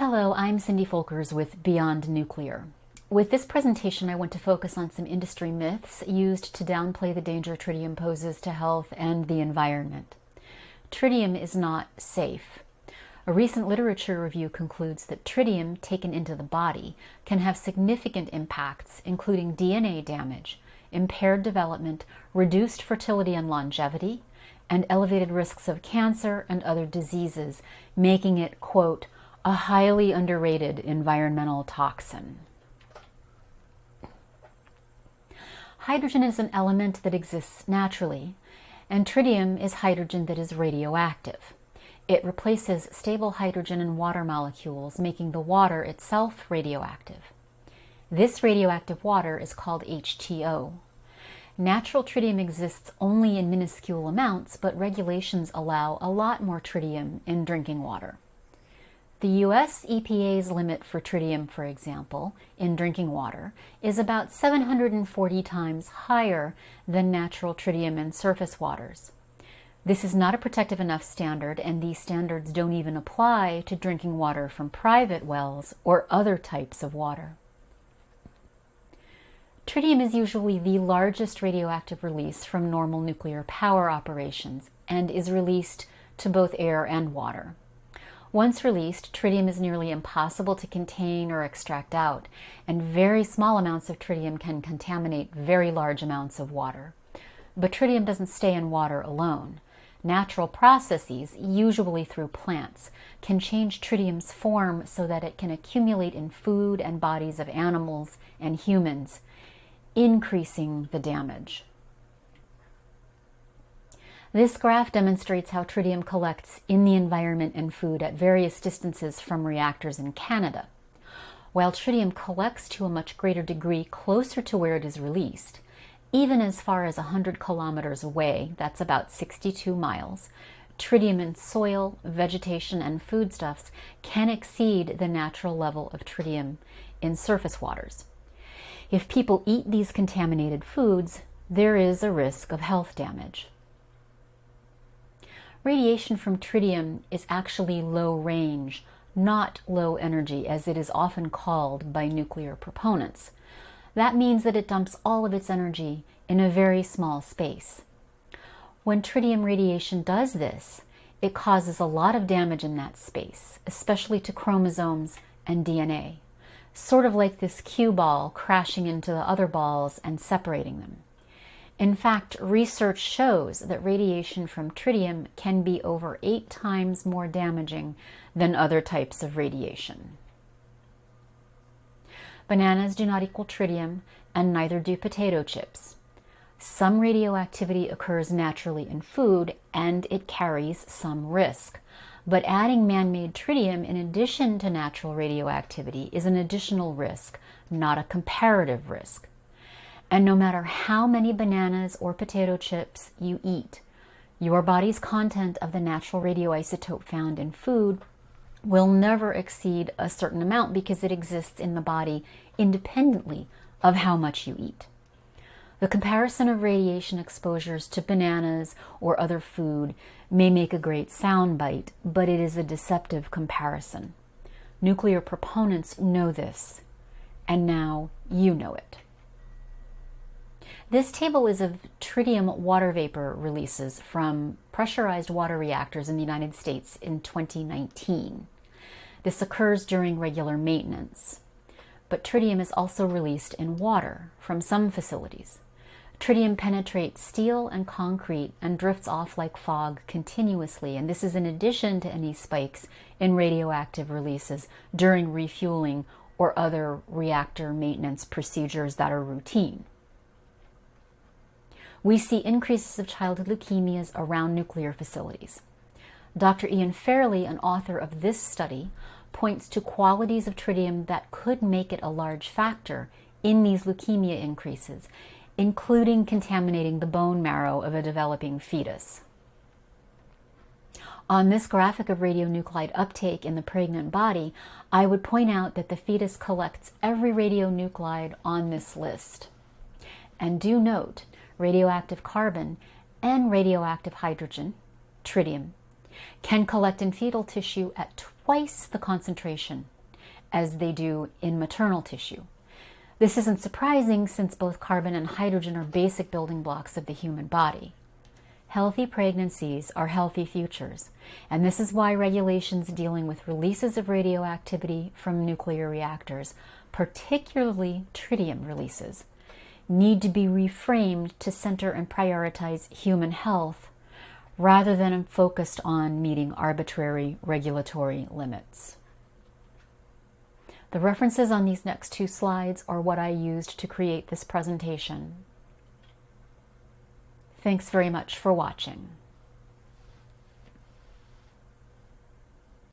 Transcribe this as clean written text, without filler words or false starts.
Hello, I'm Cindy Folkers with Beyond Nuclear. With this presentation, I want to focus on some industry myths used to downplay the danger tritium poses to health and the environment. Tritium is not safe. A recent literature review concludes that tritium taken into the body can have significant impacts, including DNA damage, impaired development, reduced fertility and longevity, and elevated risks of cancer and other diseases, making it, quote, a highly underrated environmental toxin. Hydrogen is an element that exists naturally, and tritium is hydrogen that is radioactive. It replaces stable hydrogen in water molecules, making the water itself radioactive. This radioactive water is called H2O. Natural tritium exists only in minuscule amounts, but regulations allow a lot more tritium in drinking water. The US EPA's limit for tritium, for example, in drinking water is about 740 times higher than natural tritium in surface waters. This is not a protective enough standard, and these standards don't even apply to drinking water from private wells or other types of water. Tritium is usually the largest radioactive release from normal nuclear power operations and is released to both air and water. Once released, tritium is nearly impossible to contain or extract out, and very small amounts of tritium can contaminate very large amounts of water. But tritium doesn't stay in water alone. Natural processes, usually through plants, can change tritium's form so that it can accumulate in food and bodies of animals and humans, increasing the damage. This graph demonstrates how tritium collects in the environment and food at various distances from reactors in Canada. While tritium collects to a much greater degree closer to where it is released, even as far as 100 kilometers away, that's about 62 miles, tritium in soil, vegetation, and foodstuffs can exceed the natural level of tritium in surface waters. If people eat these contaminated foods, there is a risk of health damage. Radiation from tritium is actually low range, not low energy, as it is often called by nuclear proponents. That means that it dumps all of its energy in a very small space. When tritium radiation does this, it causes a lot of damage in that space, especially to chromosomes and DNA, sort of like this cue ball crashing into the other balls and separating them. In fact, research shows that radiation from tritium can be over 8 times more damaging than other types of radiation. Bananas do not equal tritium, and neither do potato chips. Some radioactivity occurs naturally in food, and it carries some risk. But adding man-made tritium in addition to natural radioactivity is an additional risk, not a comparative risk. And no matter how many bananas or potato chips you eat, your body's content of the natural radioisotope found in food will never exceed a certain amount because it exists in the body independently of how much you eat. The comparison of radiation exposures to bananas or other food may make a great soundbite, but it is a deceptive comparison. Nuclear proponents know this, and now you know it. This table is of tritium water vapor releases from pressurized water reactors in the United States in 2019. This occurs during regular maintenance. But tritium is also released in water from some facilities. Tritium penetrates steel and concrete and drifts off like fog continuously, and this is in addition to any spikes in radioactive releases during refueling or other reactor maintenance procedures that are routine. We see increases of childhood leukemias around nuclear facilities. Dr. Ian Fairley, an author of this study, points to qualities of tritium that could make it a large factor in these leukemia increases, including contaminating the bone marrow of a developing fetus. On this graphic of radionuclide uptake in the pregnant body, I would point out that the fetus collects every radionuclide on this list. And do note, radioactive carbon and radioactive hydrogen, tritium, can collect in fetal tissue at twice the concentration as they do in maternal tissue. This isn't surprising since both carbon and hydrogen are basic building blocks of the human body. Healthy pregnancies are healthy futures, and this is why regulations dealing with releases of radioactivity from nuclear reactors, particularly tritium releases, need to be reframed to center and prioritize human health rather than focused on meeting arbitrary regulatory limits. The references on these next two slides are what I used to create this presentation. Thanks very much for watching.